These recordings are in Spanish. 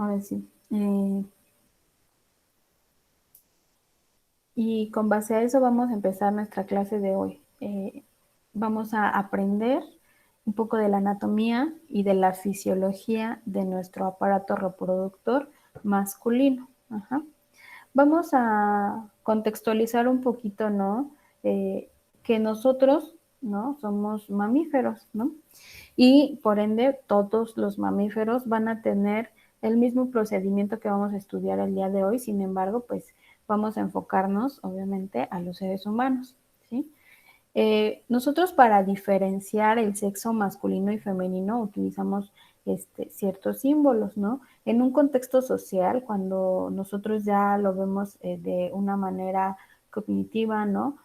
Ahora sí. Y con base a eso vamos a empezar nuestra clase de hoy. Vamos a aprender un poco de la anatomía y de la fisiología de nuestro aparato reproductor masculino. Ajá. Vamos a contextualizar un poquito, ¿no? Que nosotros, ¿no? Somos mamíferos, ¿no? Y por ende todos los mamíferos van a tener el mismo procedimiento que vamos a estudiar el día de hoy. Sin embargo, pues vamos a enfocarnos obviamente a los seres humanos, ¿sí? Nosotros para diferenciar el sexo masculino y femenino utilizamos ciertos símbolos, ¿no? En un contexto social, cuando nosotros ya lo vemos de una manera cognitiva, ¿no?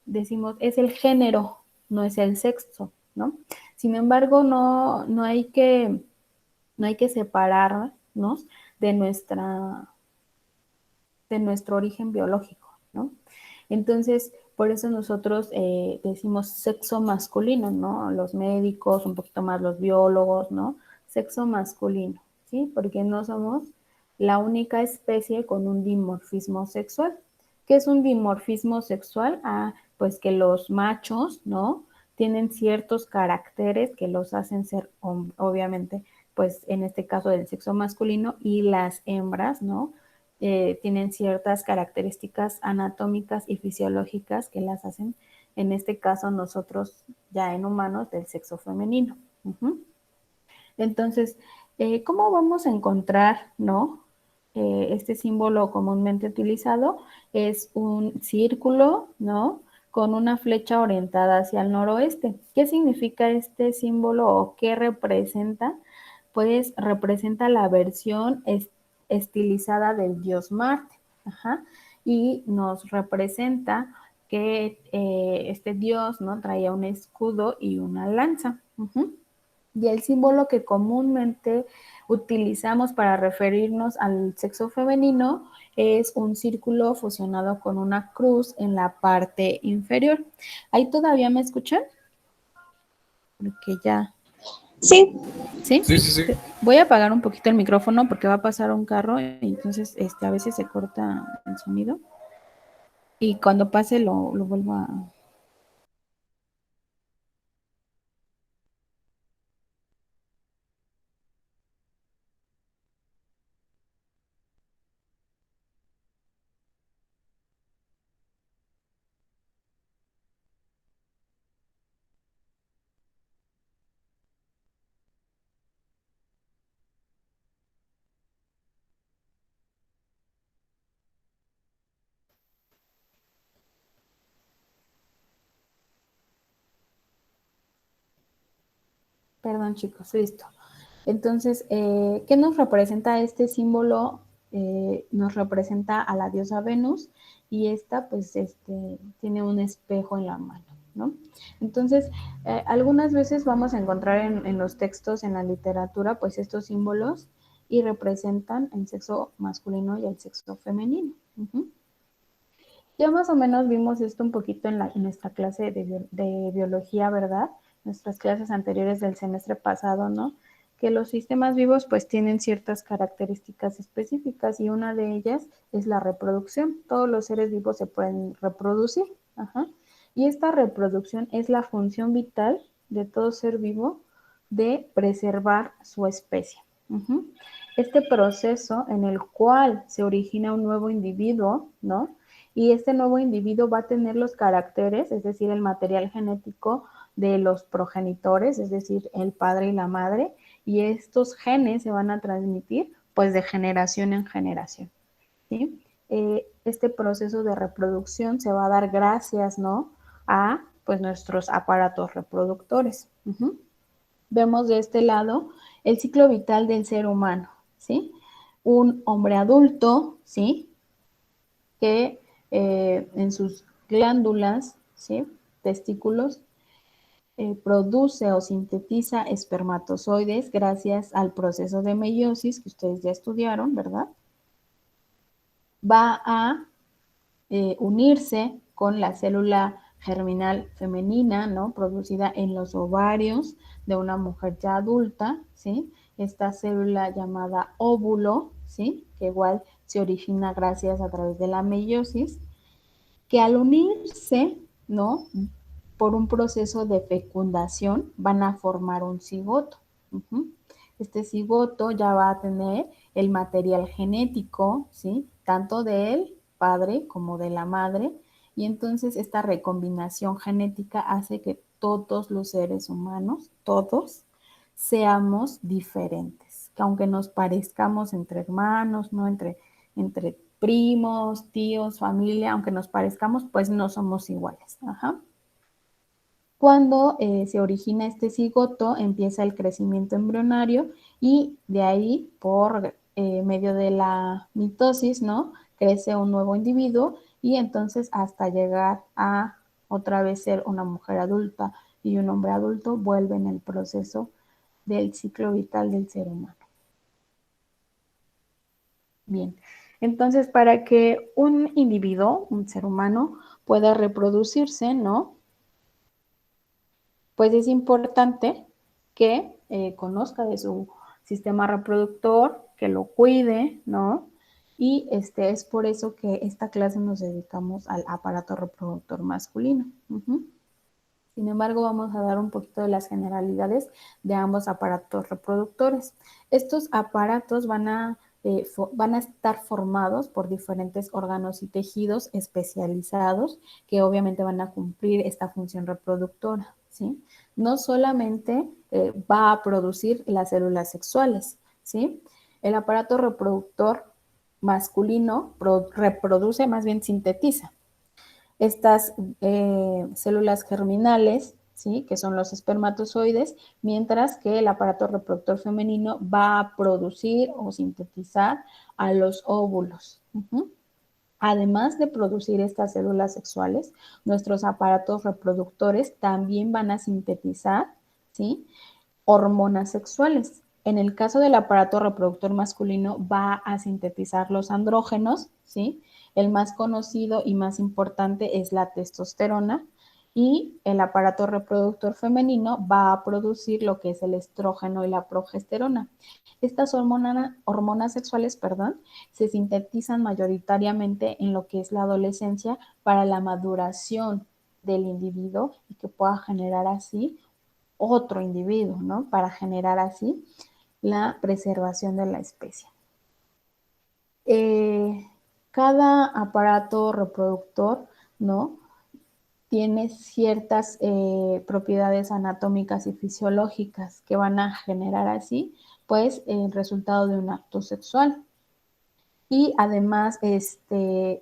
Decimos, es el género, no es el sexo, ¿no? Sin embargo, no hay que separarnos de de nuestro origen biológico, ¿no? Entonces, por eso nosotros decimos sexo masculino, ¿no? Los médicos, un poquito más los biólogos, ¿no? Sexo masculino, ¿sí? Porque no somos la única especie con un dimorfismo sexual. ¿Qué es un dimorfismo sexual? Ah, pues que los machos, ¿no? Tienen ciertos caracteres que los hacen ser, obviamente, pues en este caso del sexo masculino, y las hembras, ¿no? Tienen ciertas características anatómicas y fisiológicas que las hacen, en este caso nosotros ya en humanos, del sexo femenino. Entonces, ¿cómo vamos a encontrar, no? Este símbolo comúnmente utilizado es un círculo, ¿no? Con una flecha orientada hacia el noroeste. ¿Qué significa este símbolo o qué representa? Pues representa la versión estilizada del dios Marte. Ajá. Y nos representa que este dios, ¿no? Traía un escudo y una lanza. Y el símbolo que comúnmente utilizamos para referirnos al sexo femenino es un círculo fusionado con una cruz en la parte inferior. ¿Ahí todavía me escuchan? Porque ya. Sí, ¿Sí? Sí, sí, sí. Voy a apagar un poquito el micrófono porque va a pasar un carro y entonces a veces se corta el sonido. Y cuando pase lo vuelvo a... Perdón, chicos, listo. Entonces, ¿qué nos representa este símbolo? Nos representa a la diosa Venus y esta pues tiene un espejo en la mano, ¿no? Entonces, algunas veces vamos a encontrar en los textos, en la literatura, pues estos símbolos y representan el sexo masculino y el sexo femenino. Ya más o menos vimos esto un poquito en nuestra clase de biología, ¿verdad? Nuestras clases anteriores del semestre pasado, ¿no? Que los sistemas vivos pues tienen ciertas características específicas y una de ellas es la reproducción. Todos los seres vivos se pueden reproducir. Ajá. Y esta reproducción es la función vital de todo ser vivo de preservar su especie. Este proceso en el cual se origina un nuevo individuo, ¿no? Y este nuevo individuo va a tener los caracteres, es decir, el material genético de los progenitores, es decir, el padre y la madre, y estos genes se van a transmitir pues de generación en generación, ¿sí? Este proceso de reproducción se va a dar gracias, ¿no? A pues nuestros aparatos reproductores. Vemos de este lado el ciclo vital del ser humano, ¿sí? Un hombre adulto, ¿sí? Que en sus glándulas, ¿sí? Testículos, produce o sintetiza espermatozoides gracias al proceso de meiosis que ustedes ya estudiaron, ¿verdad? Va a unirse con la célula germinal femenina, ¿no? Producida en los ovarios de una mujer ya adulta, ¿sí? Esta célula llamada óvulo, ¿sí? Que igual se origina gracias a través de la meiosis, que al unirse, ¿no? Por un proceso de fecundación van a formar un cigoto. Este cigoto ya va a tener el material genético, ¿sí? Tanto del padre como de la madre, y entonces esta recombinación genética hace que todos los seres humanos, todos, seamos diferentes, que aunque nos parezcamos entre hermanos, ¿no? Entre primos, tíos, familia, aunque nos parezcamos, pues no somos iguales. Ajá. Cuando se origina este cigoto, empieza el crecimiento embrionario y de ahí, por medio de la mitosis, ¿no? Crece un nuevo individuo y entonces hasta llegar a otra vez ser una mujer adulta y un hombre adulto, vuelve en el proceso del ciclo vital del ser humano. Bien, entonces para que un individuo, un ser humano, pueda reproducirse, ¿no? Pues es importante que conozca de su sistema reproductor, que lo cuide, ¿no? Y es por eso que esta clase nos dedicamos al aparato reproductor masculino. Sin embargo, vamos a dar un poquito de las generalidades de ambos aparatos reproductores. Estos aparatos van a estar formados por diferentes órganos y tejidos especializados que obviamente van a cumplir esta función reproductora, ¿sí? No solamente va a producir las células sexuales, ¿sí? El aparato reproductor masculino reproduce, más bien sintetiza estas células germinales, ¿sí? Que son los espermatozoides, mientras que el aparato reproductor femenino va a producir o sintetizar a los óvulos. Además de producir estas células sexuales, nuestros aparatos reproductores también van a sintetizar, ¿sí? Hormonas sexuales. En el caso del aparato reproductor masculino va a sintetizar los andrógenos, ¿sí? El más conocido y más importante es la testosterona, y el aparato reproductor femenino va a producir lo que es el estrógeno y la progesterona. Estas hormonas sexuales, se sintetizan mayoritariamente en lo que es la adolescencia para la maduración del individuo y que pueda generar así otro individuo, ¿no? Para generar así la preservación de la especie. Cada aparato reproductor, ¿no? Tiene ciertas propiedades anatómicas y fisiológicas que van a generar así, pues, el resultado de un acto sexual. Y además, en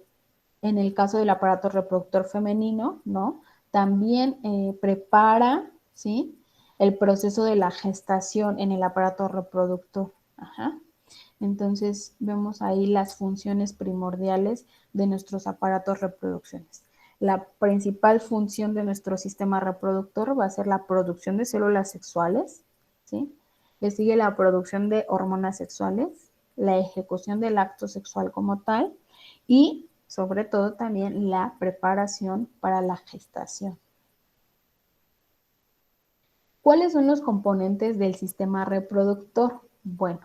el caso del aparato reproductor femenino, ¿no? También prepara, ¿sí? El proceso de la gestación en el aparato reproductor. Ajá. Entonces, vemos ahí las funciones primordiales de nuestros aparatos reproducciones. La principal función de nuestro sistema reproductor va a ser la producción de células sexuales, ¿sí? Le sigue la producción de hormonas sexuales, la ejecución del acto sexual como tal y, sobre todo, también la preparación para la gestación. ¿Cuáles son los componentes del sistema reproductor? Bueno,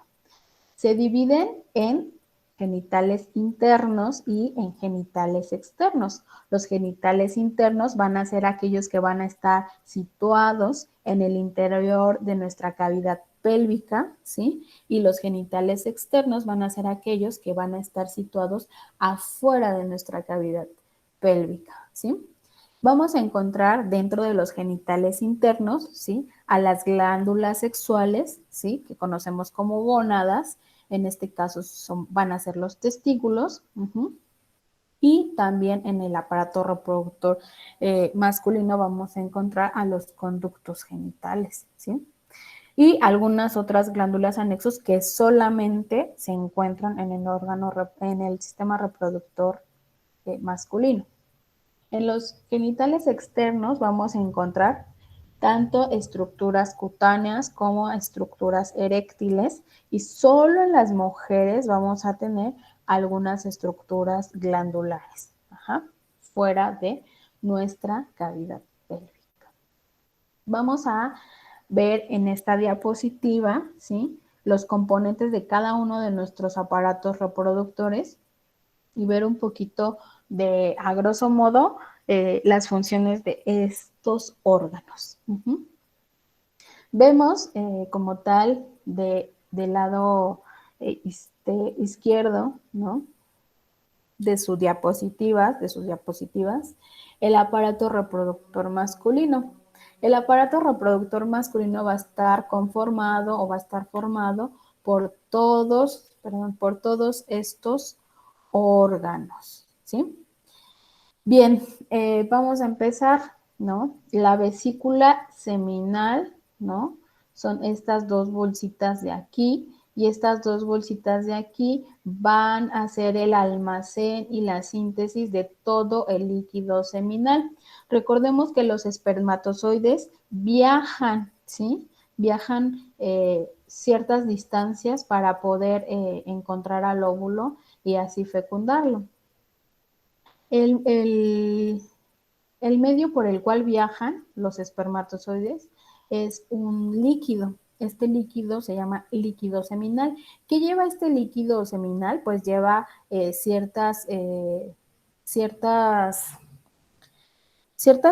se dividen en genitales internos y en genitales externos. Los genitales internos van a ser aquellos que van a estar situados en el interior de nuestra cavidad pélvica, ¿sí? Y los genitales externos van a ser aquellos que van a estar situados afuera de nuestra cavidad pélvica, ¿sí? Vamos a encontrar dentro de los genitales internos, ¿sí? A las glándulas sexuales, ¿sí? Que conocemos como gónadas. En este caso van a ser los testículos. Y también en el aparato reproductor masculino vamos a encontrar a los conductos genitales, ¿sí? Y algunas otras glándulas anexos que solamente se encuentran en el órgano, en el sistema reproductor masculino. En los genitales externos vamos a encontrar tanto estructuras cutáneas como estructuras eréctiles, y solo en las mujeres vamos a tener algunas estructuras glandulares, fuera de nuestra cavidad pélvica. Vamos a ver en esta diapositiva, ¿sí?, los componentes de cada uno de nuestros aparatos reproductores y ver un poquito de, a grosso modo, las funciones de estos órganos. Vemos como tal del lado izquierdo, ¿no?, de sus diapositivas, el aparato reproductor masculino. El aparato reproductor masculino va a estar conformado o va a estar formado por todos estos órganos, ¿sí? Bien, vamos a empezar, ¿no? La vesícula seminal, ¿no? Son estas dos bolsitas de aquí, y estas dos bolsitas de aquí van a ser el almacén y la síntesis de todo el líquido seminal. Recordemos que los espermatozoides viajan, ¿sí? Viajan ciertas distancias para poder encontrar al óvulo y así fecundarlo. El medio por el cual viajan los espermatozoides es un líquido. Este líquido se llama líquido seminal. ¿Qué lleva este líquido seminal? Pues lleva ciertas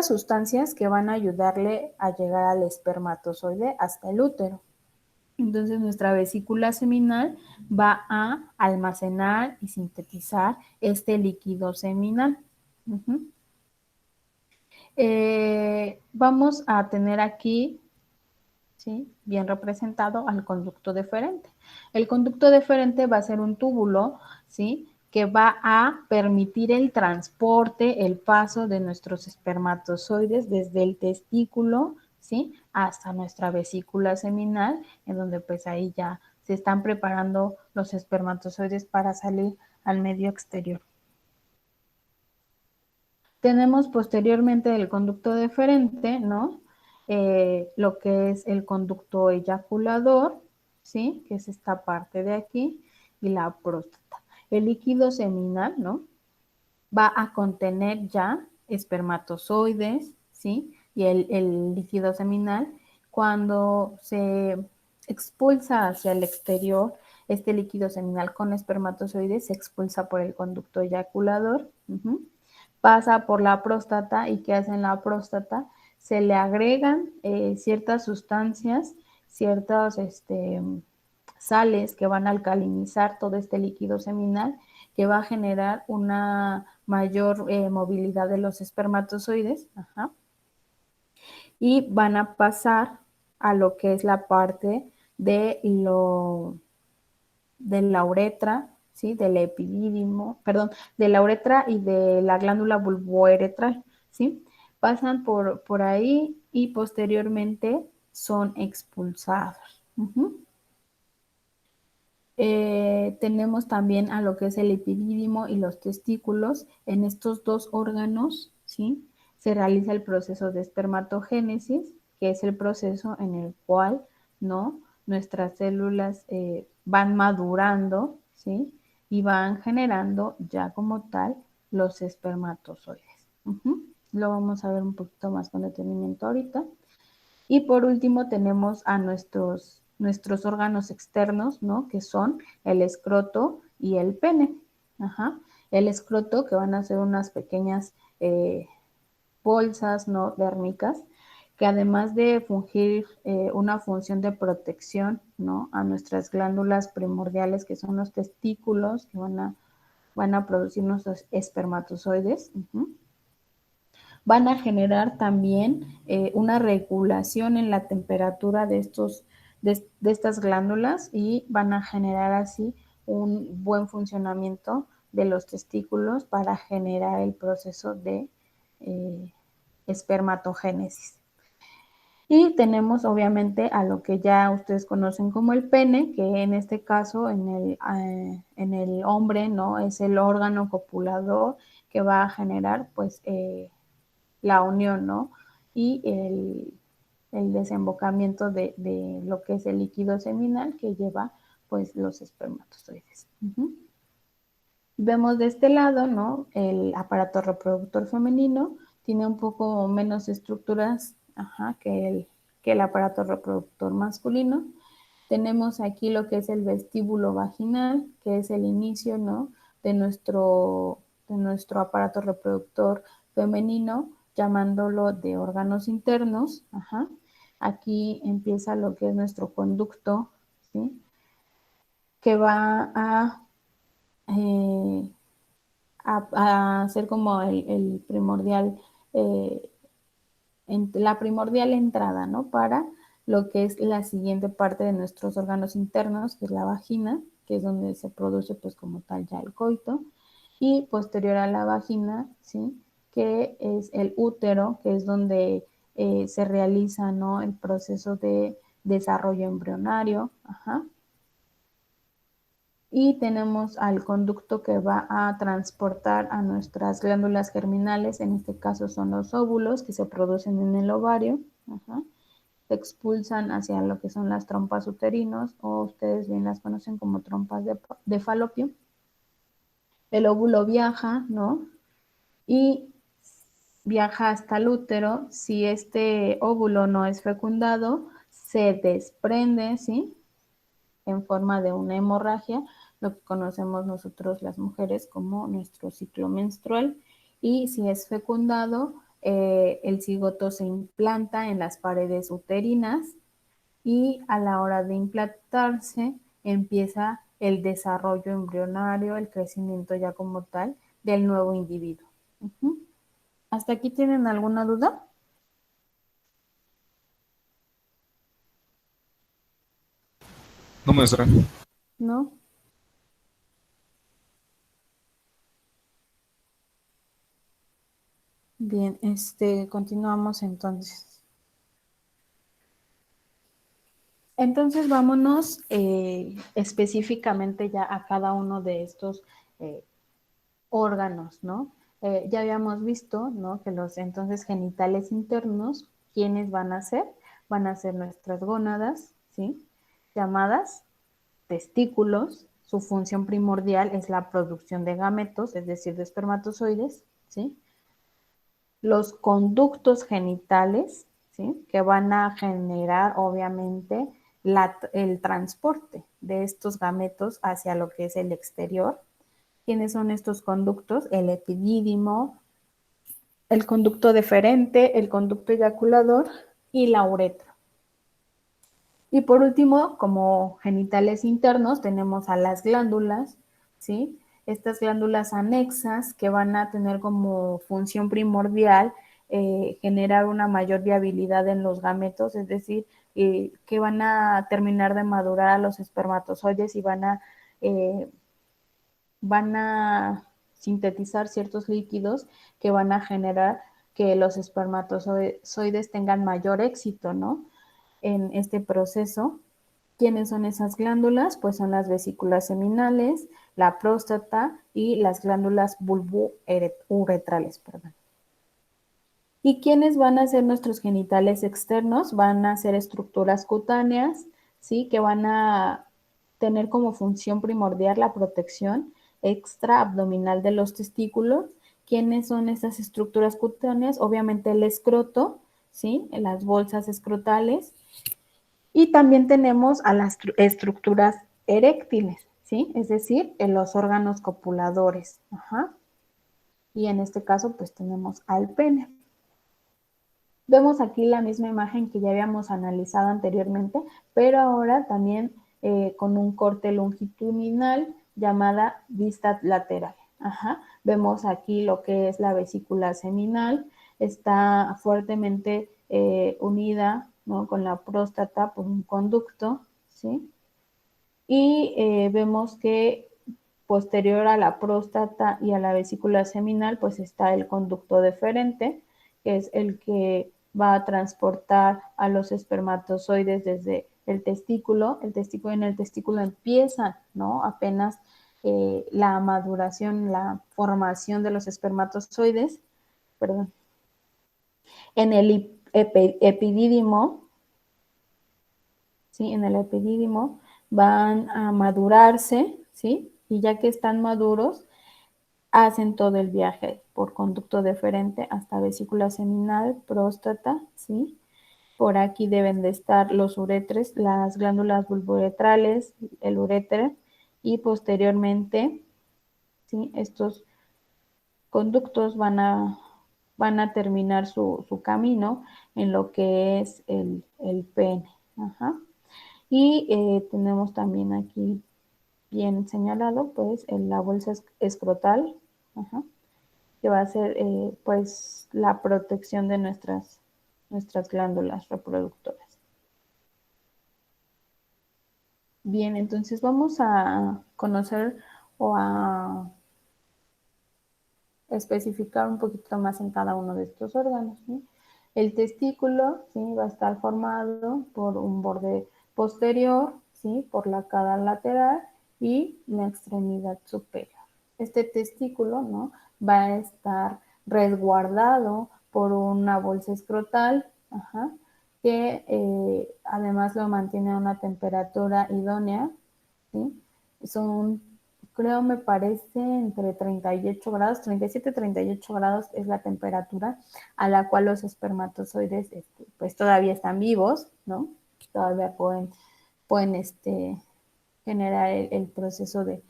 sustancias que van a ayudarle a llegar al espermatozoide hasta el útero. Entonces nuestra vesícula seminal va a almacenar y sintetizar este líquido seminal. Vamos a tener aquí, ¿sí?, bien representado al conducto deferente. El conducto deferente va a ser un túbulo, ¿sí?, que va a permitir el transporte, el paso de nuestros espermatozoides desde el testículo, ¿sí?, hasta nuestra vesícula seminal, en donde pues ahí ya se están preparando los espermatozoides para salir al medio exterior. Tenemos posteriormente el conducto deferente, ¿no? Lo que es el conducto eyaculador, ¿sí?, que es esta parte de aquí, y la próstata. El líquido seminal, ¿no?, va a contener ya espermatozoides, ¿sí?, y el líquido seminal, cuando se expulsa hacia el exterior, este líquido seminal con espermatozoides se expulsa por el conducto eyaculador, pasa por la próstata, y ¿qué hace en la próstata? Se le agregan ciertas sustancias, ciertas sales que van a alcalinizar todo este líquido seminal, que va a generar una mayor movilidad de los espermatozoides, y van a pasar a lo que es la parte de la uretra, ¿sí?, del epidídimo, perdón, de la uretra y de la glándula bulbouretral, ¿sí? Pasan por ahí y posteriormente son expulsados. Tenemos también a lo que es el epidídimo y los testículos. En estos dos órganos, ¿sí?, se realiza el proceso de espermatogénesis, que es el proceso en el cual, ¿no?, nuestras células van madurando, ¿sí?, y van generando ya como tal los espermatozoides. Lo vamos a ver un poquito más con detenimiento ahorita. Y por último tenemos a nuestros órganos externos, ¿no?, que son el escroto y el pene. El escroto, que van a ser unas pequeñas bolsas, ¿no?, dérmicas, que además de fungir una función de protección, ¿no?, a nuestras glándulas primordiales, que son los testículos, que van a producir nuestros espermatozoides, van a generar también una regulación en la temperatura de estas glándulas, y van a generar así un buen funcionamiento de los testículos para generar el proceso de espermatogénesis. Y tenemos obviamente a lo que ya ustedes conocen como el pene, que en este caso en el hombre, ¿no?, es el órgano copulador que va a generar pues la unión, ¿no?, y el desembocamiento de lo que es el líquido seminal, que lleva pues los espermatozoides. Vemos de este lado, ¿no?, el aparato reproductor femenino, tiene un poco menos estructuras que el aparato reproductor masculino. Tenemos aquí lo que es el vestíbulo vaginal, que es el inicio, ¿no?, de nuestro aparato reproductor femenino, llamándolo de órganos internos. Aquí empieza lo que es nuestro conducto, ¿sí?, que va eh, a ser como el primordial, la primordial entrada, ¿no?, para lo que es la siguiente parte de nuestros órganos internos, que es la vagina, que es donde se produce pues como tal ya el coito, y posterior a la vagina, ¿sí?, que es el útero, que es donde se realiza, ¿no?, el proceso de desarrollo embrionario. Y tenemos al conducto que va a transportar a nuestras glándulas germinales, en este caso son los óvulos que se producen en el ovario. Se expulsan hacia lo que son las trompas uterinos, o ustedes bien las conocen como trompas de falopio. El óvulo viaja, ¿no?, y viaja hasta el útero. Si este óvulo no es fecundado, se desprende, ¿sí?, en forma de una hemorragia, lo que conocemos nosotros las mujeres como nuestro ciclo menstrual. Y si es fecundado, el cigoto se implanta en las paredes uterinas, y a la hora de implantarse empieza el desarrollo embrionario, el crecimiento ya como tal del nuevo individuo. ¿Hasta aquí tienen alguna duda? No, maestra. ¿No? Bien, continuamos entonces. Entonces vámonos específicamente ya a cada uno de estos eh, órganos, ¿no? Ya habíamos visto, ¿no?, que los entonces genitales internos, ¿quiénes van a ser? Van a ser nuestras gónadas, ¿sí?, llamadas testículos. Su función primordial es la producción de gametos, es decir, de espermatozoides, ¿sí? Los conductos genitales, ¿sí?, que van a generar obviamente el transporte de estos gametos hacia lo que es el exterior. ¿Quiénes son estos conductos? El epidídimo, el conducto deferente, el conducto eyaculador y la uretra. Y por último, como genitales internos, tenemos a las glándulas, ¿sí? Estas glándulas anexas que van a tener como función primordial generar una mayor viabilidad en los gametos, es decir, que van a terminar de madurar a los espermatozoides y van a sintetizar ciertos líquidos que van a generar que los espermatozoides tengan mayor éxito, ¿no?, en este proceso. ¿Quiénes son esas glándulas? Pues son las vesículas seminales, la próstata y las glándulas bulbouretrales, perdón. ¿Y quiénes van a ser nuestros genitales externos? Van a ser estructuras cutáneas, ¿sí?, que van a tener como función primordial la protección extraabdominal de los testículos. ¿Quiénes son esas estructuras cutáneas? Obviamente el escroto, ¿sí?, las bolsas escrotales. Y también tenemos a las estructuras eréctiles, ¿sí?, es decir, en los órganos copuladores. Y en este caso, pues tenemos al pene. Vemos aquí la misma imagen que ya habíamos analizado anteriormente, pero ahora también con un corte longitudinal llamada vista lateral. Vemos aquí lo que es la vesícula seminal, está fuertemente unida, ¿no?, con la próstata por un conducto, ¿sí? Y vemos que posterior a la próstata y a la vesícula seminal, pues está el conducto deferente, que es el que va a transportar a los espermatozoides desde el testículo. En el testículo empieza, ¿no?, apenas la maduración, la formación de los espermatozoides, perdón. En el epidídimo, ¿sí?, en el epidídimo van a madurarse, ¿sí?, y ya que están maduros, hacen todo el viaje por conducto deferente hasta vesícula seminal, próstata, ¿sí? Por aquí deben de estar los uretres, las glándulas bulbouretrales, el uréter, y posteriormente, ¿sí? Estos conductos van a terminar su camino en lo que es el pene. Ajá. Y tenemos también aquí bien señalado, pues, la bolsa escrotal, ajá, que va a ser, pues, la protección de nuestras glándulas reproductoras. Bien, entonces vamos a conocer o a especificar un poquito más en cada uno de estos órganos, ¿sí? El testículo, ¿sí? Va a estar formado por un borde posterior, ¿sí? Por la cara lateral y la extremidad superior. Este testículo, ¿no? Va a estar resguardado por una bolsa escrotal, ajá, que además lo mantiene a una temperatura idónea, ¿sí? Son, creo, me parece, entre 38 grados, 37, 38 grados es la temperatura a la cual los espermatozoides, pues todavía están vivos, ¿no? Todavía pueden generar el proceso de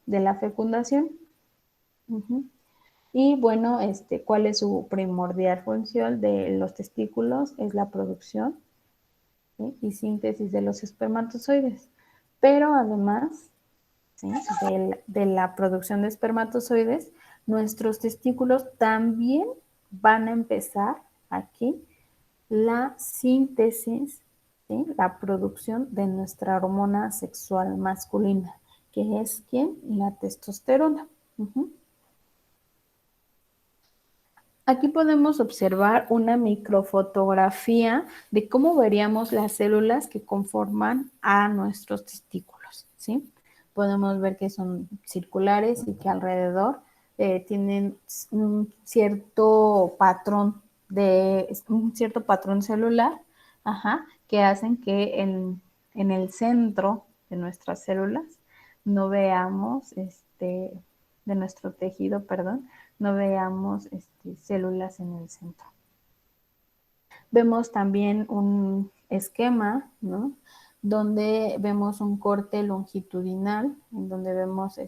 la fecundación. Uh-huh. Y bueno, ¿cuál es su primordial función de los testículos? Es la producción, ¿sí? Y síntesis de los espermatozoides. Pero además, ¿sí? de la producción de espermatozoides, nuestros testículos también van a empezar aquí la síntesis, ¿sí? La producción de nuestra hormona sexual masculina, que es ¿quién? La testosterona. Uh-huh. Aquí podemos observar una microfotografía de cómo veríamos las células que conforman a nuestros testículos, ¿sí? Podemos ver que son circulares y que alrededor tienen un cierto patrón celular, ajá, que hacen que en el centro de nuestras células no veamos de nuestro tejido, perdón, no veamos células en el centro. Vemos también un esquema, ¿no? Donde vemos un corte longitudinal, en donde vemos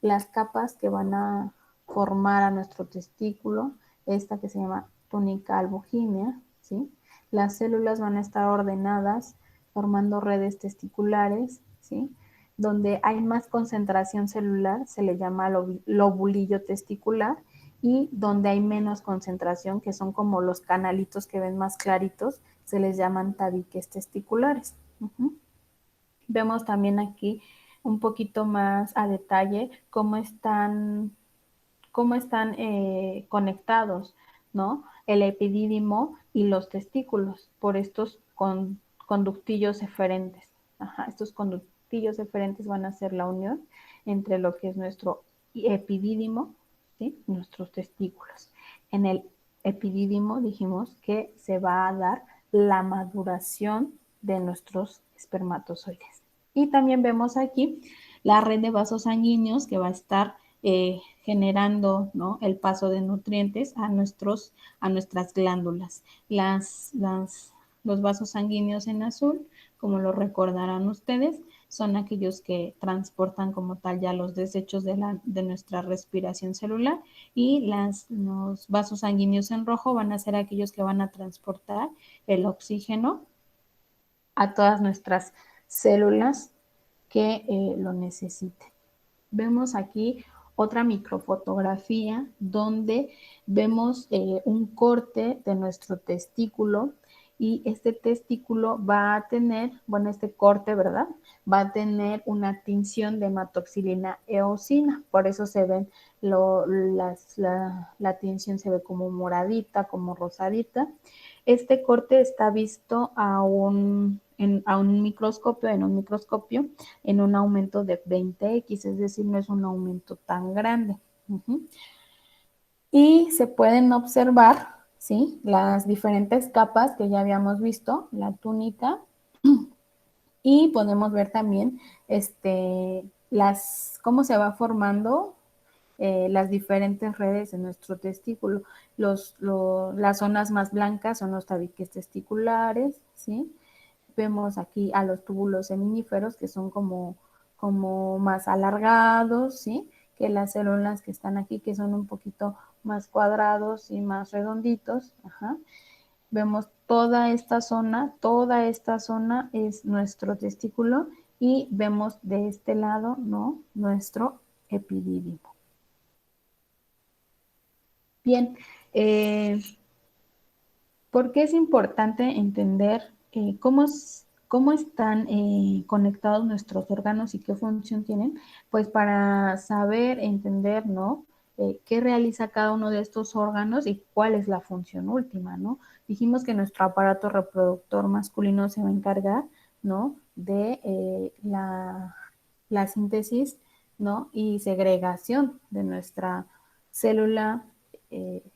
las capas que van a formar a nuestro testículo, esta que se llama túnica albogínea, ¿sí? Las células van a estar ordenadas formando redes testiculares, ¿sí? Donde hay más concentración celular, se le llama lobulillo testicular, y donde hay menos concentración, que son como los canalitos que ven más claritos, se les llaman tabiques testiculares. Uh-huh. Vemos también aquí un poquito más a detalle cómo están conectados, ¿no? El epidídimo y los testículos por estos conductillos eferentes. Ajá, estos conductillos eferentes van a ser la unión entre lo que es nuestro epidídimo, ¿sí? Nuestros testículos. En el epidídimo dijimos que se va a dar la maduración de nuestros espermatozoides. Y también vemos aquí la red de vasos sanguíneos que va a estar generando, ¿no? El paso de nutrientes a nuestras glándulas. Los vasos sanguíneos en azul, como lo recordarán ustedes, son aquellos que transportan como tal ya los desechos de nuestra respiración celular, y los vasos sanguíneos en rojo van a ser aquellos que van a transportar el oxígeno a todas nuestras células que lo necesiten. Vemos aquí otra microfotografía donde vemos un corte de nuestro testículo, y este testículo va a tener, bueno, este corte, ¿verdad? Va a tener una tinción de hematoxilina eosina, por eso se ven, la tinción se ve como moradita, como rosadita. Este corte está visto a un microscopio, en un aumento de 20x, es decir, no es un aumento tan grande. Uh-huh. Y se pueden observar, ¿sí? Las diferentes capas que ya habíamos visto, la túnica, y podemos ver también cómo se va formando las diferentes redes de nuestro testículo. Las zonas más blancas son los tabiques testiculares, ¿sí? Vemos aquí a los túbulos seminíferos que son como más alargados, ¿sí? Que las células que están aquí que son un poquito más cuadrados y más redonditos, ajá. Vemos toda esta zona es nuestro testículo y vemos de este lado, ¿no? Nuestro epidídimo. Bien, ¿por qué es importante entender cómo están conectados nuestros órganos y qué función tienen? Pues para saber, entender, ¿no? Qué realiza cada uno de estos órganos y cuál es la función última, ¿no? Dijimos que nuestro aparato reproductor masculino se va a encargar, ¿no? De la síntesis, ¿no? Y segregación de nuestra célula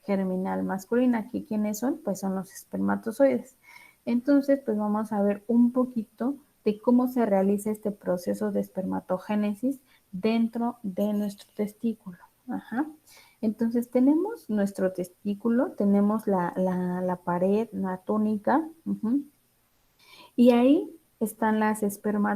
germinal masculina. Aquí, ¿quiénes son? Pues son los espermatozoides. Entonces, pues vamos a ver un poquito de cómo se realiza este proceso de espermatogénesis dentro de nuestro testículo. Ajá. Entonces, tenemos nuestro testículo, tenemos la pared, la túnica, y ahí están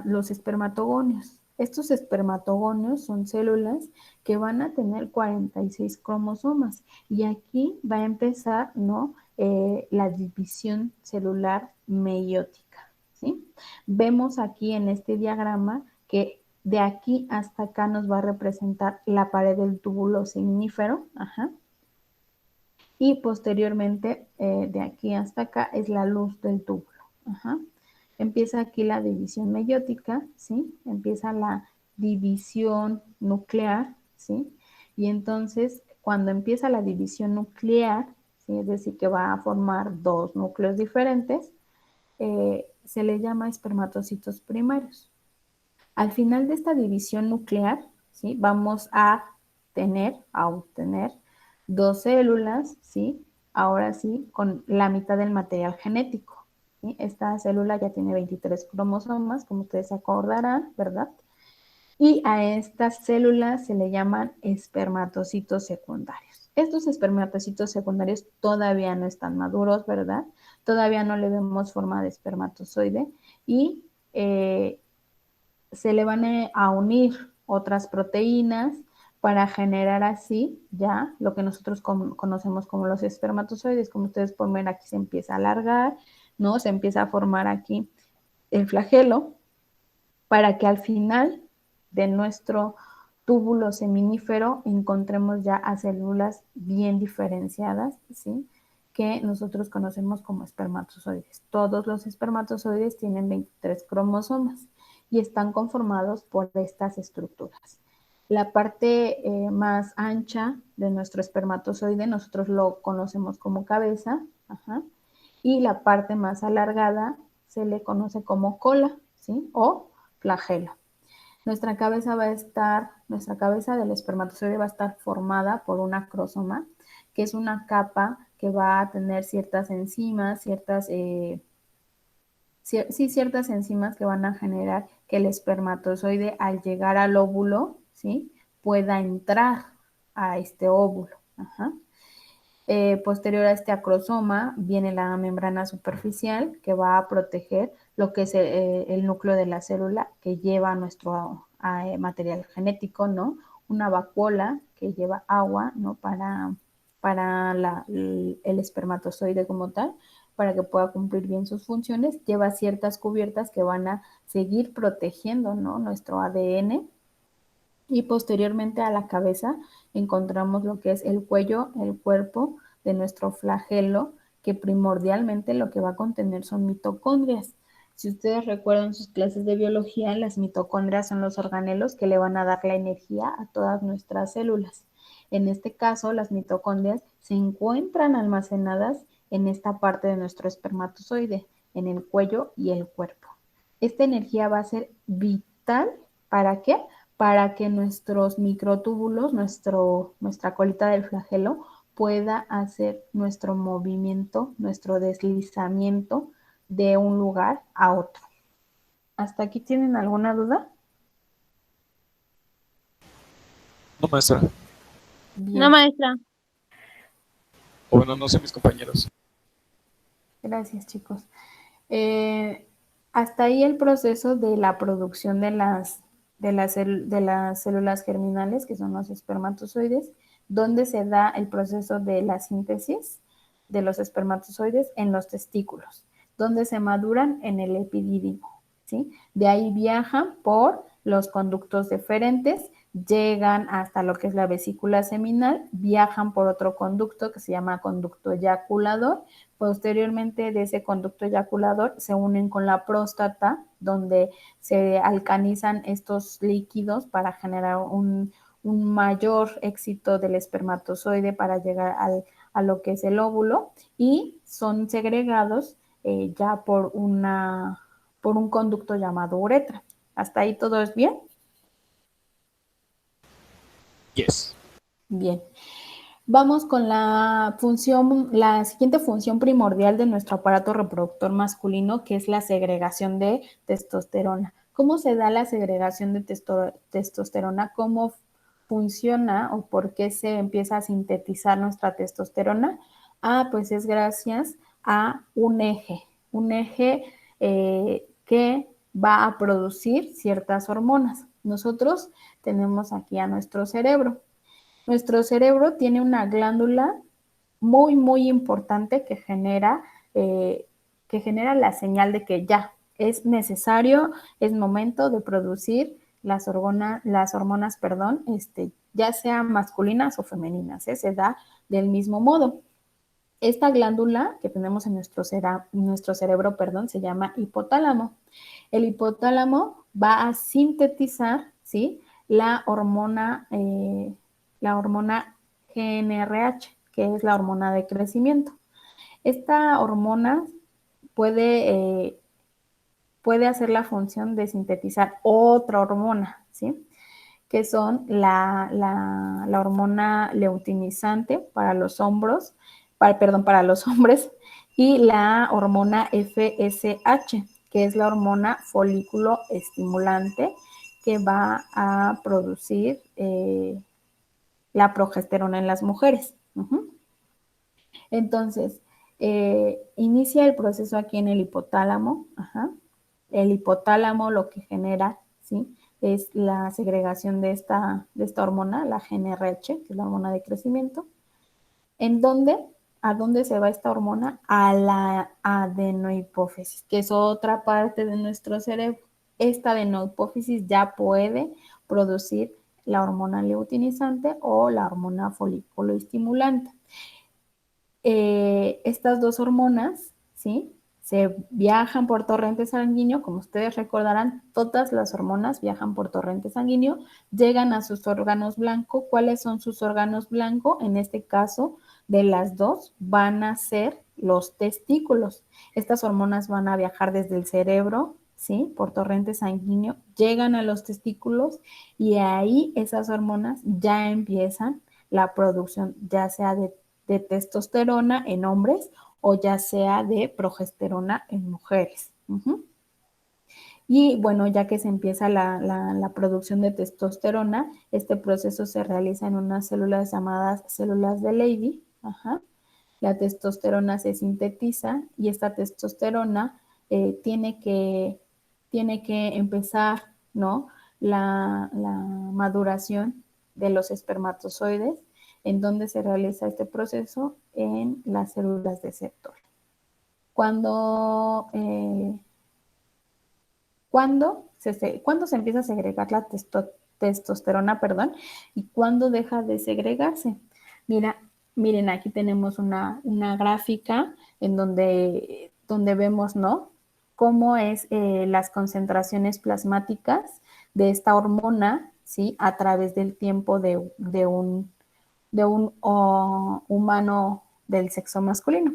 los espermatogonios. Estos espermatogonios son células que van a tener 46 cromosomas y aquí va a empezar, ¿no? La división celular meiótica, ¿sí? Vemos aquí en este diagrama que de aquí hasta acá nos va a representar la pared del túbulo seminífero, ajá, y posteriormente de aquí hasta acá es la luz del túbulo, ajá. Empieza aquí la división meiótica, ¿sí? Empieza la división nuclear, ¿sí? Y entonces, cuando empieza la división nuclear, ¿sí? Es decir, que va a formar dos núcleos diferentes, se le llama espermatocitos primarios. Al final de esta división nuclear, ¿sí? Vamos a obtener dos células, ¿sí? Ahora sí, con la mitad del material genético. ¿Sí? Esta célula ya tiene 23 cromosomas, como ustedes se acordarán, ¿verdad? Y a estas células se le llaman espermatocitos secundarios. Estos espermatocitos secundarios todavía no están maduros, ¿verdad? Todavía no le vemos forma de espermatozoide y se le van a unir otras proteínas para generar así ya lo que nosotros conocemos como los espermatozoides. Como ustedes pueden ver, aquí se empieza a alargar, ¿no? Se empieza a formar aquí el flagelo para que al final de nuestro túbulo seminífero encontremos ya a células bien diferenciadas, ¿sí? Que nosotros conocemos como espermatozoides. Todos los espermatozoides tienen 23 cromosomas y están conformados por estas estructuras. La parte más ancha de nuestro espermatozoide nosotros lo conocemos como cabeza, ajá, y la parte más alargada se le conoce como cola, ¿sí? O flagelo. Nuestra cabeza del espermatozoide va a estar formada por un acrosoma, que es una capa que va a tener ciertas enzimas, ciertas enzimas que van a generar que el espermatozoide al llegar al óvulo, ¿sí? Pueda entrar a este óvulo. Ajá. Posterior a este acrosoma viene la membrana superficial que va a proteger lo que es el núcleo de la célula que lleva nuestro material genético, ¿no? Una vacuola que lleva agua, ¿no? Para el espermatozoide como tal, para que pueda cumplir bien sus funciones, lleva ciertas cubiertas que van a seguir protegiendo, ¿no? Nuestro ADN y posteriormente a la cabeza encontramos lo que es el cuello, el cuerpo de nuestro flagelo, que primordialmente lo que va a contener son mitocondrias. Si ustedes recuerdan sus clases de biología, las mitocondrias son los organelos que le van a dar la energía a todas nuestras células. En este caso, las mitocondrias se encuentran almacenadas en esta parte de nuestro espermatozoide, en el cuello y el cuerpo. Esta energía va a ser vital. ¿Para qué? Para que nuestros microtúbulos, nuestra colita del flagelo, pueda hacer nuestro movimiento, nuestro deslizamiento de un lugar a otro. ¿Hasta aquí tienen alguna duda? No, maestra. No, Bien, maestra. O bueno, no sé mis compañeros. gracias, chicos. Eh, Hasta ahí el proceso de la producción de las células germinales, que son los espermatozoides, donde se da el proceso de la síntesis de los espermatozoides en los testículos, donde se maduran en el epidídimo, ¿sí? De ahí viajan por los conductos deferentes, llegan hasta lo que es la vesícula seminal, viajan por otro conducto que se llama conducto eyaculador. Posteriormente de ese conducto eyaculador se unen con la próstata, donde se alcanizan estos líquidos para generar un mayor éxito del espermatozoide para llegar a lo que es el óvulo, y son segregados ya por un conducto llamado uretra. ¿Hasta ahí todo es bien? Yes. Bien. Vamos con la siguiente función primordial de nuestro aparato reproductor masculino, que es la segregación de testosterona. ¿Cómo se da la segregación de testosterona? ¿Cómo funciona o por qué se empieza a sintetizar nuestra testosterona? Pues es gracias a un eje que va a producir ciertas hormonas. Nosotros tenemos aquí a nuestro cerebro. Nuestro cerebro tiene una glándula muy, muy importante que genera la señal de que ya es necesario, es momento de producir las hormonas, perdón, ya sean masculinas o femeninas, se da del mismo modo. Esta glándula que tenemos en nuestro cerebro, perdón, se llama hipotálamo. El hipotálamo va a sintetizar, ¿sí? la hormona, eh, la hormona GnRH, que es la hormona de crecimiento. Esta hormona puede, eh, puede hacer la función de sintetizar otra hormona, ¿sí? Que son la hormona leutinizante para los hombros, para los hombres, y la hormona FSH, que es la hormona folículo estimulante, que va a producir la progesterona en las mujeres. Entonces, inicia el proceso aquí en el hipotálamo. El hipotálamo lo que genera, ¿sí? Es la segregación de esta hormona, la GnRH, que es la hormona de crecimiento. ¿En dónde? ¿A dónde se va esta hormona? A la adenohipófisis, que es otra parte de nuestro cerebro. Esta adenohipófisis ya puede producir la hormona leutinizante o la hormona folículo estimulante. Estas dos hormonas, ¿sí? Se viajan por torrente sanguíneo, como ustedes recordarán, todas las hormonas viajan por torrente sanguíneo, llegan a sus órganos blancos. ¿Cuáles son sus órganos blancos? En este caso, de las dos, van a ser los testículos. Estas hormonas van a viajar desde el cerebro, ¿sí? Por torrente sanguíneo, llegan a los testículos y ahí esas hormonas ya empiezan la producción, ya sea de testosterona en hombres o ya sea de progesterona en mujeres. Y bueno, ya que se empieza la producción de testosterona, este proceso se realiza en unas células llamadas células de Leydig. La testosterona se sintetiza y esta testosterona tiene, tiene que empezar, ¿no? La maduración de los espermatozoides. ¿En dónde se realiza este proceso? En las células de Septor. Cuando, ¿cuándo se empieza a segregar la testosterona, perdón, y cuándo deja de segregarse? Miren, aquí tenemos una gráfica en donde vemos, ¿no? Cómo es las concentraciones plasmáticas de esta hormona, ¿sí? A través del tiempo de un humano del sexo masculino.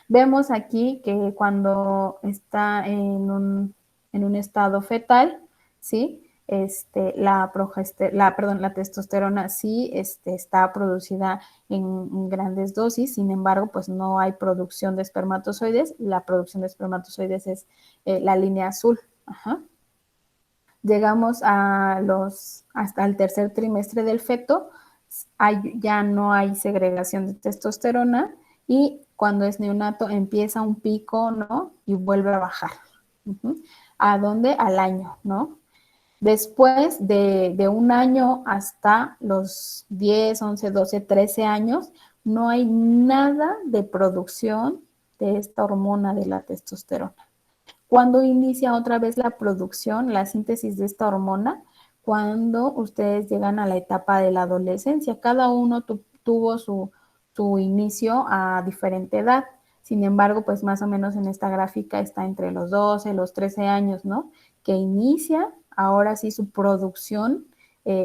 Vemos aquí que cuando está en un estado fetal, ¿sí? La testosterona sí está producida en grandes dosis, sin embargo, pues no hay producción de espermatozoides. La producción de espermatozoides es la línea azul. Llegamos hasta el tercer trimestre del feto, ya no hay segregación de testosterona y cuando es neonato empieza un pico, ¿no? Y vuelve a bajar. ¿A dónde? Al año, ¿no? Después de un año hasta los 10, 11, 12, 13 años, no hay nada de producción de esta hormona de la testosterona. ¿Cuándo inicia otra vez la producción, la síntesis de esta hormona? Cuando ustedes llegan a la etapa de la adolescencia. Cada uno tuvo su inicio a diferente edad. Sin embargo, pues más o menos en esta gráfica está entre los 12, los 13 años, ¿no? Que inicia ahora sí su producción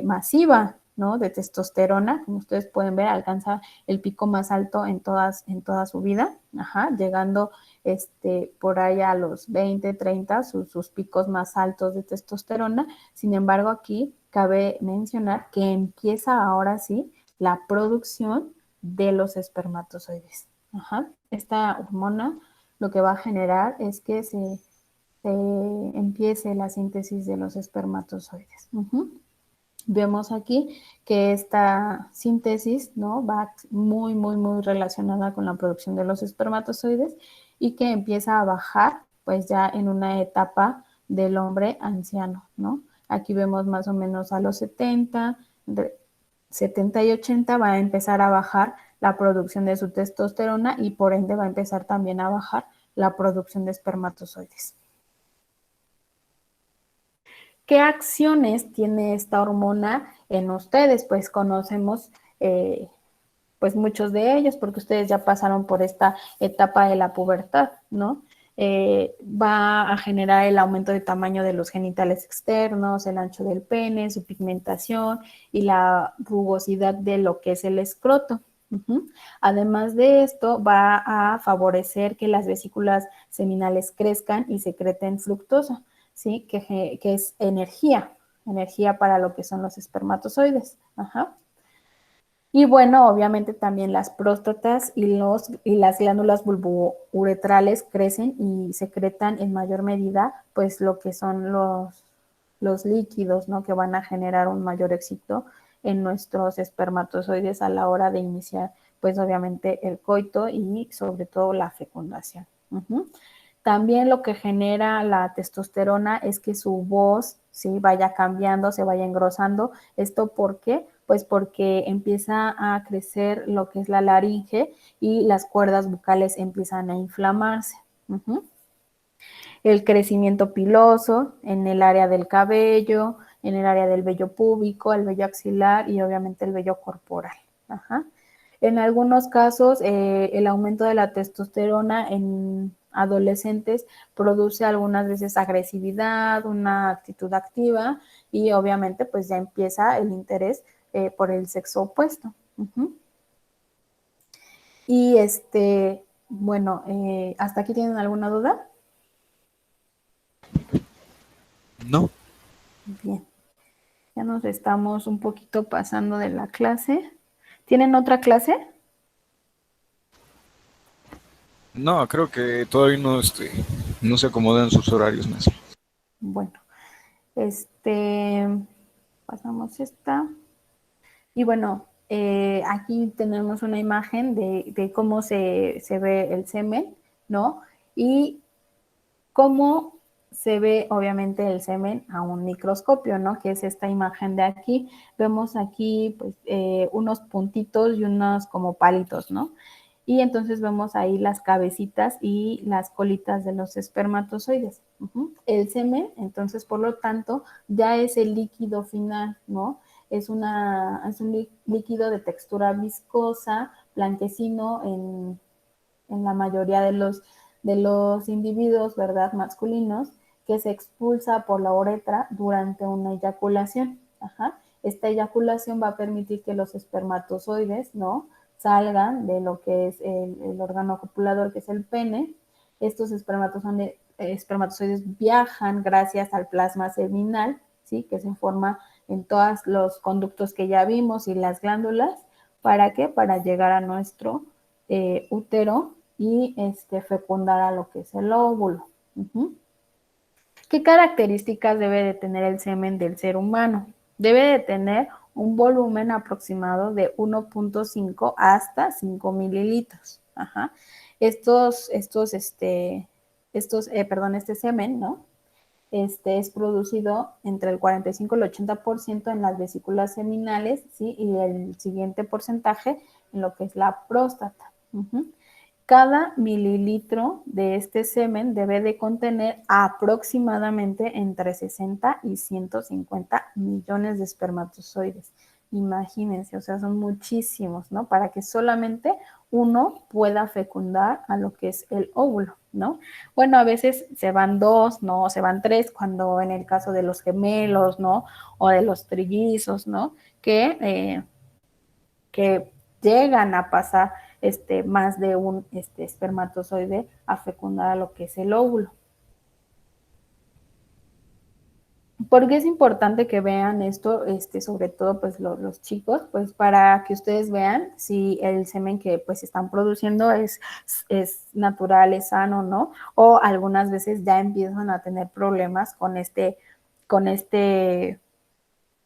masiva, ¿no? De testosterona, como ustedes pueden ver, alcanza el pico más alto en toda su vida, llegando por ahí a los 20, 30, sus picos más altos de testosterona. Sin embargo, aquí cabe mencionar que empieza ahora sí la producción de los espermatozoides. Esta hormona lo que va a generar es que se empiece la síntesis de los espermatozoides. Vemos aquí que esta síntesis, ¿no? Va muy, muy, muy relacionada con la producción de los espermatozoides y que empieza a bajar, pues ya en una etapa del hombre anciano, ¿no? Aquí vemos más o menos a los 70, 70 y 80 va a empezar a bajar la producción de su testosterona y por ende va a empezar también a bajar la producción de espermatozoides. ¿Qué acciones tiene esta hormona en ustedes? Pues conocemos pues muchos de ellos porque ustedes ya pasaron por esta etapa de la pubertad, ¿no? Va a generar el aumento de tamaño de los genitales externos, el ancho del pene, su pigmentación y la rugosidad de lo que es el escroto. Además de esto, va a favorecer que las vesículas seminales crezcan y secreten fructosa, ¿sí? Que es energía para lo que son los espermatozoides. Y bueno, obviamente también las próstatas y las glándulas bulbouretrales crecen y secretan en mayor medida pues lo que son los líquidos, ¿no? Que van a generar un mayor éxito en nuestros espermatozoides a la hora de iniciar pues obviamente el coito y sobre todo la fecundación. También lo que genera la testosterona es que su voz, ¿sí? Vaya cambiando, se vaya engrosando. ¿Esto por qué? Pues porque empieza a crecer lo que es la laringe y las cuerdas bucales empiezan a inflamarse. El crecimiento piloso en el área del cabello, en el área del vello púbico, el vello axilar y obviamente el vello corporal. En algunos casos, el aumento de la testosterona en adolescentes produce algunas veces agresividad, una actitud activa y obviamente pues ya empieza el interés por el sexo opuesto. Y bueno, ¿hasta aquí tienen alguna duda? No. Bien, ya nos estamos un poquito pasando de la clase. ¿Tienen otra clase? No, creo que todavía no se acomodan sus horarios, maestro. Bueno, pasamos esta. Y bueno, aquí tenemos una imagen de cómo se ve el semen, ¿no? Y cómo se ve obviamente el semen a un microscopio, ¿no? Que es esta imagen de aquí. Vemos aquí pues unos puntitos y unos como palitos, ¿no? Y entonces vemos ahí las cabecitas y las colitas de los espermatozoides. El semen, entonces, por lo tanto, ya es el líquido final, ¿no? Es un líquido de textura viscosa, blanquecino en la mayoría de los individuos, ¿verdad? Masculinos, que se expulsa por la uretra durante una eyaculación. Esta eyaculación va a permitir que los espermatozoides, ¿no? Salgan de lo que es el órgano copulador, que es el pene. Estos espermatozoides viajan gracias al plasma seminal, ¿sí? Que se forma en todos los conductos que ya vimos y las glándulas. ¿Para qué? Para llegar a nuestro útero y fecundar a lo que es el óvulo. ¿Qué características debe de tener el semen del ser humano? Debe de tener un volumen aproximado de 1.5 hasta 5 mililitros. Ajá. Este semen, ¿no? Es producido entre el 45 y el 80% en las vesículas seminales, ¿sí? Y el siguiente porcentaje en lo que es la próstata. Uh-huh. Cada mililitro de este semen debe de contener aproximadamente entre 60 y 150 millones de espermatozoides. Imagínense, o sea, son muchísimos, ¿no? Para que solamente uno pueda fecundar a lo que es el óvulo, ¿no? Bueno, a veces se van dos, ¿no? Se van tres, cuando en el caso de los gemelos, ¿no? O de los trillizos, ¿no? Que llegan a pasar más de un espermatozoide a fecundar a lo que es el óvulo. ¿Por qué es importante que vean esto, sobre todo pues los chicos? Pues para que ustedes vean si el semen que pues están produciendo es natural, es sano, ¿no? O algunas veces ya empiezan a tener problemas con este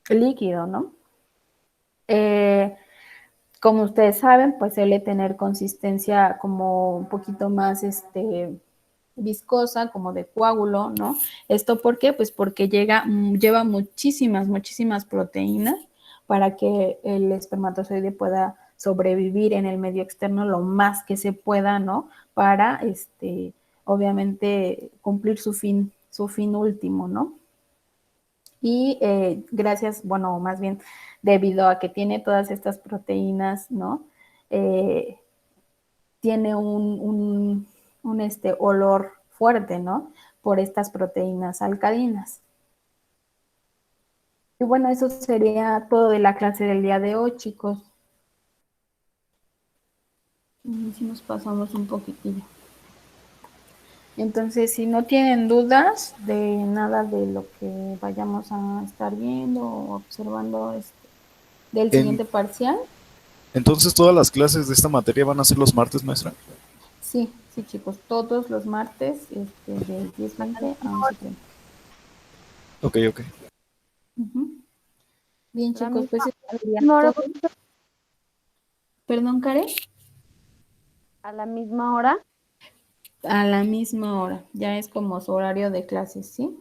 líquido, ¿no? Como ustedes saben, pues suele tener consistencia como un poquito más viscosa, como de coágulo, ¿no? ¿Esto por qué? Pues porque lleva muchísimas proteínas para que el espermatozoide pueda sobrevivir en el medio externo lo más que se pueda, ¿no? Para, obviamente, cumplir su fin último, ¿no? Y gracias, bueno, más bien debido a que tiene todas estas proteínas, ¿no? Eh, Tiene un olor fuerte, ¿no? Por estas proteínas alcalinas. Y bueno, eso sería todo de la clase del día de hoy, chicos. Y si nos pasamos un poquitillo. Entonces, si no tienen dudas de nada de lo que vayamos a estar viendo o observando del En- siguiente parcial. entonces, ¿todas las clases de esta materia van a ser los martes, maestra? Sí, sí, chicos, todos los martes de 10:20 a 11:30. Ok, ok. Uh-huh. Bien, La chicos, pues misma, eso sería misma hora, todo. Perdón, Karen. a la misma hora. A la misma hora. Ya es como su horario de clases, ¿sí?